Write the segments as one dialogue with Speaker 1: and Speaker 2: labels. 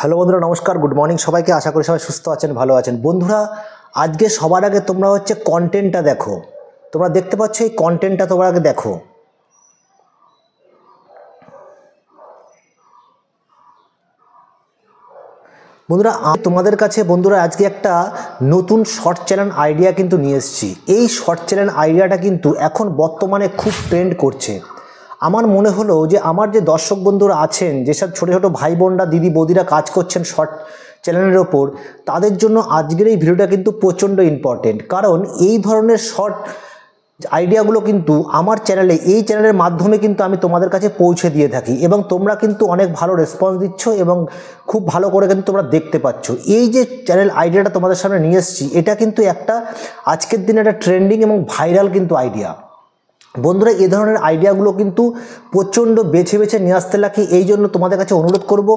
Speaker 1: Hello বন্ধুরা, নমস্কার, good morning সবাইকে। আশা করি সবাই সুস্থ আছেন, ভালো আছেন। বন্ধুরা, আজকে সবার আগে তোমরা কন্টেন্টটা দেখো। তোমরা দেখতে পাচ্ছ এই কন্টেন্টটা তোমরা আগে দেখো। বন্ধুরা, আমি তোমাদের কাছে আজকে একটা নতুন শর্ট চ্যানেল আইডিয়া কিন্তু নিয়ে এসেছি। এই শর্ট চ্যানেল আইডিয়াটা কিন্তু এখন বর্তমানে খুব ট্রেন্ড করছে। আমার মনে হলো যে আমার যে দর্শক বন্ধুরা আছেন, যেসব ছোটো ছোটো ভাই বোনরা, দিদি বৌদিরা কাজ করছেন শর্ট চ্যানেলের ওপর, তাদের জন্য আজকের এই ভিডিওটা কিন্তু প্রচণ্ড ইম্পর্টেন্ট। কারণ এই ধরনের শর্ট আইডিয়াগুলো কিন্তু আমার চ্যানেলে, এই চ্যানেলের মাধ্যমে কিন্তু আমি তোমাদের কাছে পৌঁছে দিয়ে থাকি এবং তোমরা কিন্তু অনেক ভালো রেসপন্স দিচ্ছ এবং খুব ভালো করে কিন্তু তোমরা দেখতে পাচ্ছ। এই যে চ্যানেল আইডিয়াটা তোমাদের সামনে নিয়ে এসেছি, এটা কিন্তু একটা আজকের দিনে একটা ট্রেন্ডিং এবং ভাইরাল কিন্তু আইডিয়া। বন্ধুরা, এই ধরনের আইডিয়াগুলো কিন্তু প্রচণ্ড বেছে বেছে নিয়ে আসতে লাগে। এই জন্য তোমাদের কাছে অনুরোধ করব,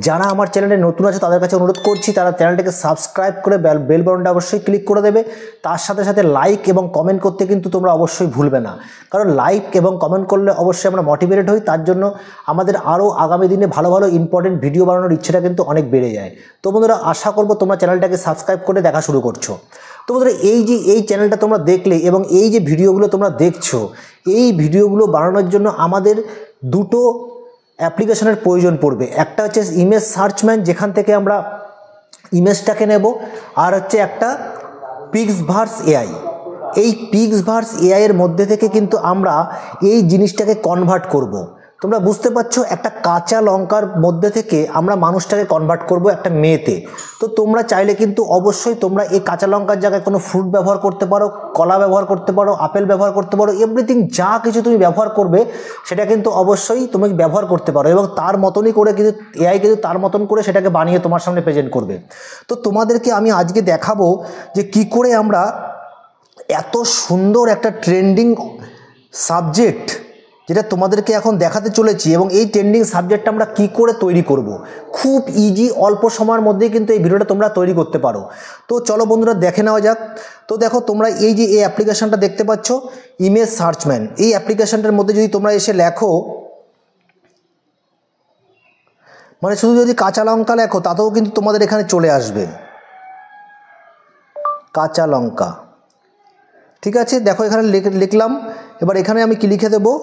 Speaker 1: যারা আমার চ্যানেলে নতুন আছে তাদের কাছে অনুরোধ করছি, তারা চ্যানেলটাকে সাবস্ক্রাইব করে বেল বাটনটা অবশ্যই ক্লিক করে দেবে। তার সাথে সাথে লাইক এবং কমেন্ট করতে কিন্তু তোমরা অবশ্যই ভুলবে না, কারণ লাইক এবং কমেন্ট করলে অবশ্যই আমরা মোটিভেটেড হই। তার জন্য আমাদের আরও আগামী দিনে ভালো ভালো ইম্পর্টেন্ট ভিডিও বানানোর ইচ্ছেটা কিন্তু অনেক বেড়ে যায়। তো বন্ধুরা, আশা করব তোমরা চ্যানেলটাকে সাবস্ক্রাইব করে দেখা শুরু করছো। তো বন্ধুরা, এই চ্যানেলটা তোমরা দেখলে এবং এই যে ভিডিওগুলো তোমরা দেখছো, এই ভিডিওগুলো বানানোর জন্য আমাদের দুটো অ্যাপ্লিকেশনের প্রয়োজন পড়বে। একটা হচ্ছে ইমেজ সার্চম্যান, যেখান থেকে আমরা ইমেজটাকে নেব, আর হচ্ছে একটা পিক্সভার্স এআই। এই পিক্সভার্স এআই এর মধ্যে থেকে কিন্তু আমরা এই জিনিসটাকে কনভার্ট করব। তোমরা বুঝতে পারছো, একটা কাঁচা লঙ্কার মধ্যে থেকে আমরা মানুষটাকে কনভার্ট করব একটা মেয়েতে। তো তোমরা চাইলে কিন্তু অবশ্যই তোমরা এই কাঁচা লঙ্কার জায়গায় কোনো ফ্রুট ব্যবহার করতে পারো, কলা ব্যবহার করতে পারো, আপেল ব্যবহার করতে পারো, এভরিথিং যা কিছু তুমি ব্যবহার করবে সেটা কিন্তু অবশ্যই তুমি ব্যবহার করতে পারো এবং তার মতনই করে কিন্তু এআই কিন্তু তার মতন করে সেটাকে বানিয়ে তোমার সামনে প্রেজেন্ট করবে। তো তোমাদেরকে আমি আজকে দেখাবো যে কি করে আমরা এত সুন্দর একটা ট্রেন্ডিং সাবজেক্ট, যেটা তোমাদেরকে এখন দেখাতে চলেছি, এবং এই ট্রেন্ডিং সাবজেক্টটা আমরা কি করে তৈরি করব। খুব ইজি, অল্প সময়ের মধ্যেই কিন্তু এই ভিডিওটা তোমরা তৈরি করতে পারো। তো চলো বন্ধুরা, দেখে নেওয়া যাক। তো দেখো, তোমরা এই যে এই অ্যাপ্লিকেশানটা দেখতে পাচ্ছ, ইমেজ সার্চম্যান, এই অ্যাপ্লিকেশানটার মধ্যে যদি তোমরা এসে লেখো, মানে শুধু যদি কাঁচা লঙ্কা লেখো তাতেও কিন্তু তোমাদের এখানে চলে আসবে কাঁচা লঙ্কা। ঠিক আছে, দেখো এখানে লিখলাম। এবার এখানে আমি কি লিখে দেবো,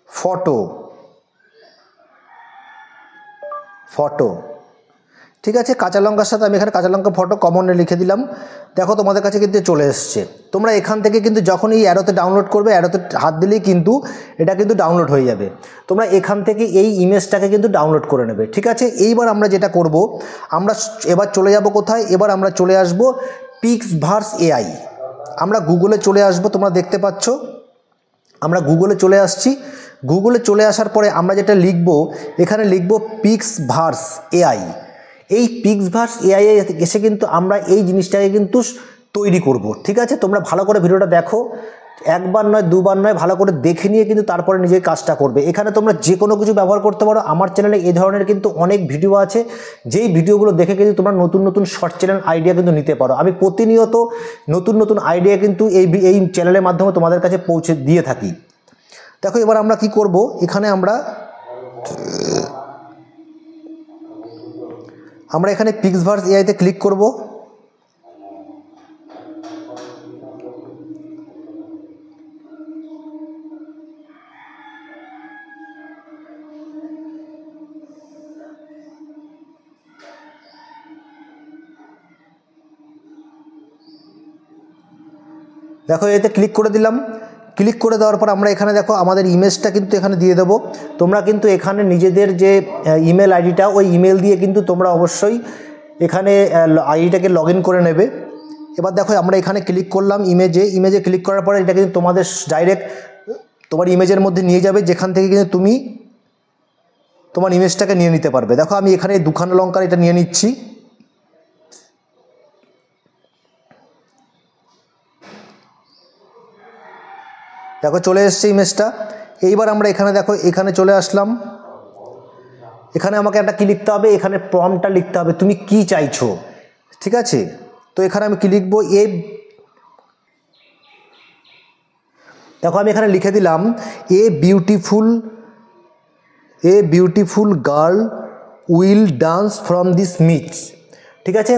Speaker 1: ফটো। ঠিক আছে, কাঁচা লঙ্কার সাথে আমি এখানে কাঁচা লঙ্কা ফটো কমনে লিখে দিলাম। দেখো তোমাদের কাছে কিন্তু চলে এসছে। তোমরা এখান থেকে কিন্তু যখন এই অ্যারোতে ডাউনলোড করবে, অ্যারোতে হাত দিলেই কিন্তু এটা কিন্তু ডাউনলোড হয়ে যাবে। তোমরা এখান থেকে এই ইমেজটাকে কিন্তু ডাউনলোড করে নেবে। ঠিক আছে, এইবার আমরা যেটা করব, আমরা এবার চলে যাব কোথায়, এবার আমরা চলে আসব পিক্সভার্স এআই। আমরা গুগলে চলে আসব। তোমরা দেখতে পাচ্ছ আমরা গুগলে চলে আসছি। গুগলে চলে আসার পরে আমরা যেটা লিখব, এখানে লিখব পিক্সভার্স এআই। এই পিক্সভার্স এআই এসে কিন্তু আমরা এই জিনিসটাকে কিন্তু তৈরি করব। ঠিক আছে, তোমরা ভালো করে ভিডিওটা দেখো, একবার নয় দুবার নয়, ভালো করে দেখে নিয়ে কিন্তু তারপরে নিজের কাজটা করবে। এখানে তোমরা যে কোনো কিছু ব্যবহার করতে পারো। আমার চ্যানেলে এই ধরনের কিন্তু অনেক ভিডিও আছে, যেই ভিডিওগুলো দেখে কিন্তু তোমরা নতুন নতুন শর্ট চ্যানেল আইডিয়া কিন্তু নিতে পারো। আমি প্রতিনিয়ত নতুন নতুন আইডিয়া কিন্তু এই চ্যানেলের মাধ্যমে তোমাদের কাছে পৌঁছে দিয়ে থাকি। দেখো এবার আমরা কি করব, এখানে আমরা এখানে পিক্সভার্স এআইতে ক্লিক করব। দেখো এতে ক্লিক করে দিলাম। ক্লিক করে দেওয়ার পর আমরা এখানে দেখো আমাদের ইমেজটা কিন্তু এখানে দিয়ে দেবো। তোমরা কিন্তু এখানে নিজেদের যে ইমেল আইডিটা, ওই ইমেল দিয়ে কিন্তু তোমরা অবশ্যই এখানে আইডিটাকে লগ ইন করে নেবে। এবার দেখো আমরা এখানে ক্লিক করলাম ইমেজে ক্লিক করার পরে এটা কিন্তু তোমাদের ডাইরেক্ট তোমার ইমেজের মধ্যে নিয়ে যাবে, যেখান থেকে কিন্তু তুমি তোমার ইমেজটাকে নিয়ে নিতে পারবে। দেখো আমি এখানে দুখানা লঙ্কার এটা নিয়ে নিচ্ছি। দেখো চলে এসছে ইমেজটা। এইবার আমরা এখানে দেখো এখানে চলে আসলাম। এখানে আমাকে একটা কি লিখতে হবে, এখানে প্রম্পটটা লিখতে হবে, তুমি কি চাইছো। ঠিক আছে, তো এখানে আমি কি লিখবো, দেখো আমি এখানে লিখে দিলাম, a beautiful girl will dance from this মির্চ। ঠিক আছে,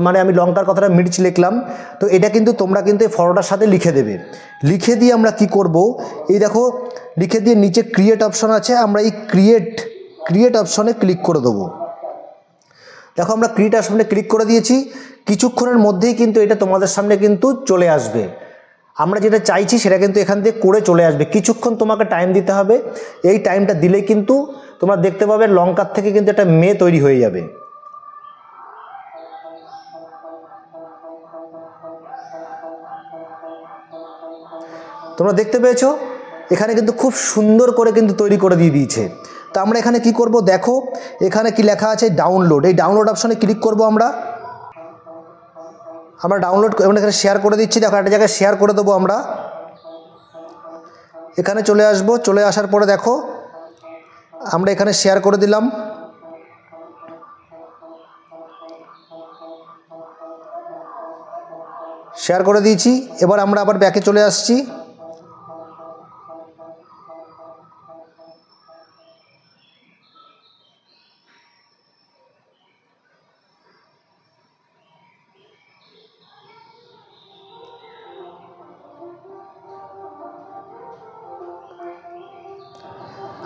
Speaker 1: মানে আমি লঙ্কার কথাটা মির্চ লিখলাম। তো এটা কিন্তু তোমরা কিন্তু এই ফটোটার সাথে লিখে দেবে। লিখে দিয়ে আমরা কি করব, এই দেখো লিখে দিয়ে নিচে ক্রিয়েট অপশন আছে, আমরা এই ক্রিয়েট অপশনে ক্লিক করে দেবো। দেখো আমরা ক্রিয়েট অপশনে ক্লিক করে দিয়েছি। কিছুক্ষণের মধ্যেই কিন্তু এটা তোমাদের সামনে কিন্তু চলে আসবে। আমরা যেটা চাইছি সেটা কিন্তু এখান থেকে করে চলে আসবে। কিছুক্ষণ তোমাকে টাইম দিতে হবে। এই টাইমটা দিলেই কিন্তু তোমরা দেখতে পাবে লঙ্কার থেকে কিন্তু একটা মেয়ে তৈরি হয়ে যাবে। তোমরা দেখতে পেয়েছো এখানে কিন্তু খুব সুন্দর করে কিন্তু তৈরি করে দিয়ে দিয়েছে। তো আমরা এখানে কি করব, দেখো এখানে কি লেখা আছে ডাউনলোড, এই ডাউনলোড অপশনে ক্লিক করব। আমরা ডাউনলোড এখানে শেয়ার করে দিচ্ছি। দেখো একটা জায়গায় শেয়ার করে দেবো। আমরা এখানে চলে আসব, চলে আসার পরে দেখো আমরা এখানে শেয়ার করে দিলাম। শেয়ার করে দিয়েছি। এবার আমরা আবার ব্যাকে চলে আসছি।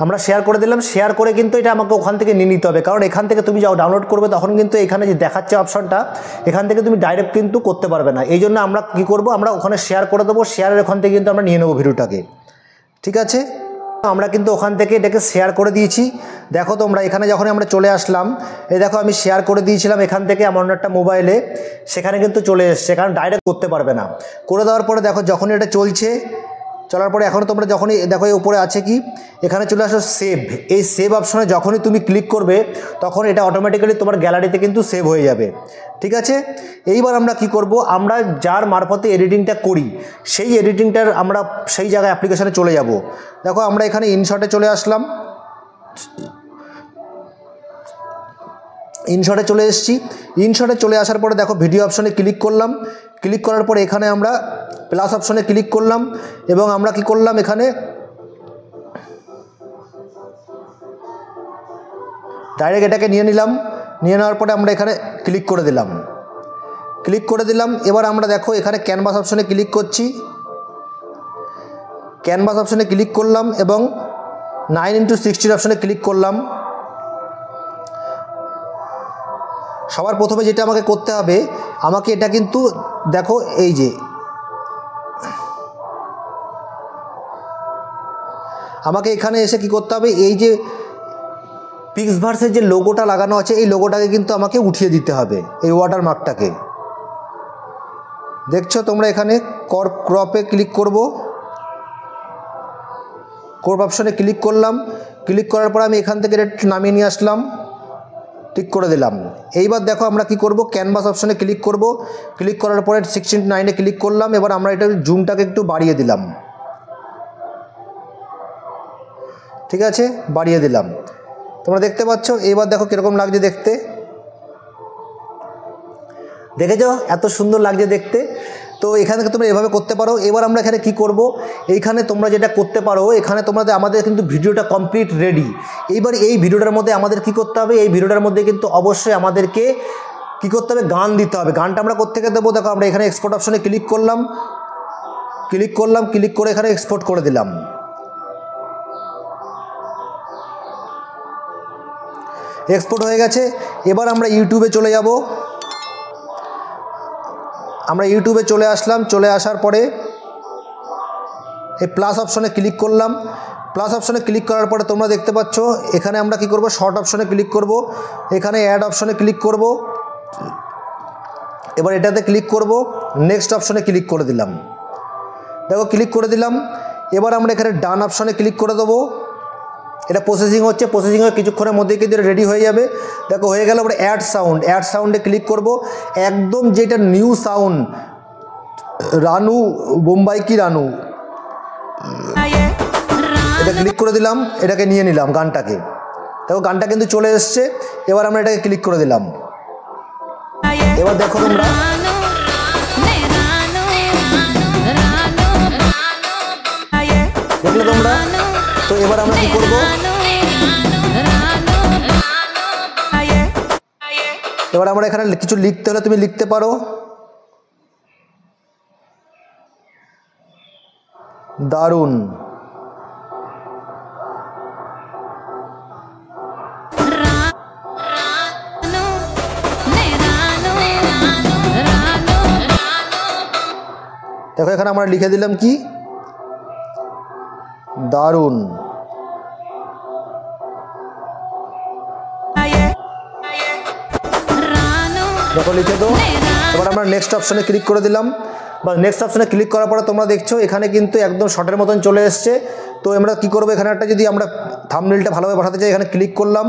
Speaker 1: আমরা শেয়ার করে দিলাম। শেয়ার করে কিন্তু এটা আমাকে ওখান থেকে নিয়ে নিতে হবে, কারণ এখান থেকে তুমি যাও ডাউনলোড করবে তখন কিন্তু এখানে যে দেখাচ্ছে অপশনটা এখান থেকে তুমি ডাইরেক্ট কিন্তু করতে পারবে না। এই জন্য আমরা কী করব, আমরা ওখানে শেয়ার করে দেবো। শেয়ারের ওখান থেকে কিন্তু আমরা নিয়ে নেবো ভিডিওটাকে। ঠিক আছে, আমরা কিন্তু ওখান থেকে এটাকে শেয়ার করে দিয়েছি। দেখো তোমরা এখানে যখন আমরা চলে আসলাম, এই দেখো আমি শেয়ার করে দিয়েছিলাম এখান থেকে আমার অন্য একটা মোবাইলে, সেখানে কিন্তু চলে এসছে, কারণ ডাইরেক্ট করতে পারবে না। করে দেওয়ার পরে দেখো যখন এটা চলার পরে এখন তোমরা যখনই দেখো এই উপরে আছে কি, এখানে চলে আসো সেভ। এই সেভ অপশনে যখনই তুমি ক্লিক করবে তখন এটা অটোমেটিক্যালি তোমার গ্যালারিতে কিন্তু সেভ হয়ে যাবে। ঠিক আছে, এইবার আমরা কি করব, আমরা যার মারফতে এডিটিংটা করি সেই এডিটিংটার আমরা সেই জায়গায় অ্যাপ্লিকেশনে চলে যাব। দেখো আমরা এখানে ইনশটে চলে আসলাম, ইনশটে চলে এসেছি। ইনশটে চলে আসার পরে দেখো ভিডিও অপশনে ক্লিক করলাম। ক্লিক করার পরে এখানে আমরা প্লাস অপশনে ক্লিক করলাম এবং আমরা কি করলাম, এখানে ডাইরেক্ট এটাকে নিয়ে নিলাম। নিয়ে নেওয়ার পরে আমরা এখানে ক্লিক করে দিলাম। এবার আমরা দেখো এখানে ক্যানভাস অপশনে ক্লিক করছি। ক্যানভাস অপশনে ক্লিক করলাম এবং 9x16 অপশনে ক্লিক করলাম। সবার প্রথমে যেটা আমাকে করতে হবে, আমাকে এটা কিন্তু দেখো এই যে আমাকে এখানে এসে কি করতে হবে, এই যে পিক্সভার্সের যে লোগোটা লাগানো আছে এই লোগোটাকে কিন্তু আমাকে উঠিয়ে দিতে হবে, এই ওয়াটারমার্কটাকে। দেখছো তোমরা এখানে ক্রপে ক্লিক করব। ক্রপ অপশনে ক্লিক করলাম। ক্লিক করার পর আমি এখান থেকে একটু নামিয়ে নিয়ে আসলাম, ঠিক করে দিলাম। এইবার দেখো আমরা কি করব, ক্যানভাস অপশনে ক্লিক করব। ক্লিক করার পরে 16:9 ক্লিক করলাম। এবার আমরা এটা জুমটাকে একটু বাড়িয়ে দিলাম। ঠিক আছে, বাড়িয়ে দিলাম। তোমরা দেখতে পাচ্ছ। এবার দেখো কীরকম লাগছে দেখতে, দেখেছ এত সুন্দর লাগছে দেখতে। তো এখান থেকে তোমরা এভাবে করতে পারো। এবার আমরা এখানে কি করব, এইখানে তোমরা যেটা করতে পারো, এখানে আমাদের কিন্তু ভিডিওটা কমপ্লিট রেডি। এইবার এই ভিডিওটার মধ্যে আমাদের কি করতে হবে, এই ভিডিওটার মধ্যে কিন্তু অবশ্যই আমাদেরকে কি করতে হবে, গান দিতে হবে। গানটা আমরা কোত্থেকে দেবো, দেখো আমরা এখানে এক্সপোর্ট অপশনে ক্লিক করলাম। ক্লিক করে এখানে এক্সপোর্ট করে দিলাম। এক্সপোর্ট হয়ে গেছে। এবার আমরা ইউটিউবে চলে যাব। আমরা ইউটিউবে চলে আসলাম। চলে আসার পরে এই প্লাস অপশনে ক্লিক করলাম। প্লাস অপশনে ক্লিক করার পরে তোমরা দেখতে পাচ্ছ এখানে আমরা কি করব, শর্ট অপশনে ক্লিক করব। এখানে অ্যাড অপশনে ক্লিক করব। এবার এটাতে ক্লিক করব, নেক্সট অপশনে ক্লিক করে দিলাম। দেখো ক্লিক করে দিলাম। এবার আমরা এখানে ডান অপশনে ক্লিক করে দেবো। এটা প্রসেসিং হচ্ছে, প্রসেসিং হয়ে কিছুক্ষণের মধ্যেই কিন্তু এটা রেডি হয়ে যাবে। দেখো হয়ে গেল। আমরা অ্যাড সাউন্ডে ক্লিক করব। একদম যেটা নিউ সাউন্ড, রানু বোম্বাই কি রানু, এটা ক্লিক করে দিলাম। এটাকে নিয়ে নিলাম গানটাকে। দেখো গানটা কিন্তু চলে এসছে। এবার আমরা এটাকে ক্লিক করে দিলাম। এবার দেখো তোমরা, দেখলে তোমরা। তো এবার আমরা কি করব, এবার আমরা এখানে কিছু লিখতে হলে তুমি লিখতে পারো। দারুণ। দেখো এখানে আমরা লিখে দিলাম কি, দারুণ। দেখো লিখে দাও। এবার আমরা নেক্সট অপশানে ক্লিক করে দিলাম, বা নেক্সট অপশানে ক্লিক করার পরে তোমরা দেখছো এখানে কিন্তু একদম শর্টের মতন চলে এসছে। তো আমরা কি করবো, এখানে একটা যদি আমরা থাম্বনেলটা ভালোভাবে বসাতে চাই, এখানে ক্লিক করলাম।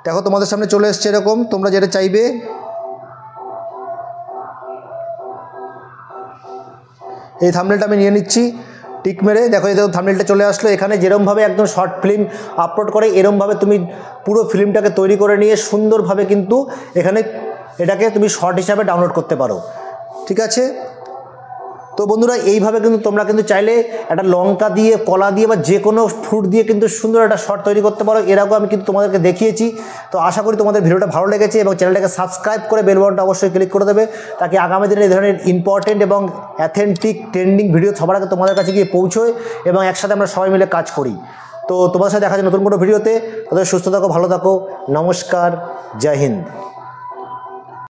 Speaker 1: দেখো তোমাদের সামনে চলে এসছে এরকম, তোমরা যেটা চাইবে। এই থাম্বনেলটা আমি নিয়ে নিচ্ছি টিক মেরে। দেখো এই থাম্বনেলটা চলে আসলো। এখানে যেরমভাবে একদম শর্ট ফিল্ম আপলোড করে এরমভাবে তুমি পুরো ফিল্মটাকে তৈরি করে নিয়ে সুন্দরভাবে কিন্তু এখানে এটাকে তুমি শর্ট হিসাবে ডাউনলোড করতে পারো। ঠিক আছে, তো বন্ধুরা এইভাবে কিন্তু তোমরা কিন্তু চাইলে একটা লঙ্কা দিয়ে, কলা দিয়ে বা যে কোনো ফ্রুট দিয়ে কিন্তু সুন্দর একটা শর্ট তৈরি করতে পারো। এরকম আমি কিন্তু তোমাদেরকে দেখিয়েছি। তো আশা করি তোমাদের ভিডিওটা ভালো লেগেছে এবং চ্যানেলটাকে সাবস্ক্রাইব করে বেল বাটনটা অবশ্যই ক্লিক করে দেবে, তাকে আগামী দিনে এই ধরনের ইম্পর্টেন্ট এবং অ্যাথেন্টিক ট্রেন্ডিং ভিডিও সবার আগে তোমাদের কাছে গিয়ে পৌঁছয় এবং একসাথে আমরা সবাই মিলে কাজ করি। তো তোমাদের সাথে দেখা যায় নতুন কোনো ভিডিওতে। তাদের সুস্থ থাকো, ভালো থাকো, নমস্কার, জয় হিন্দ।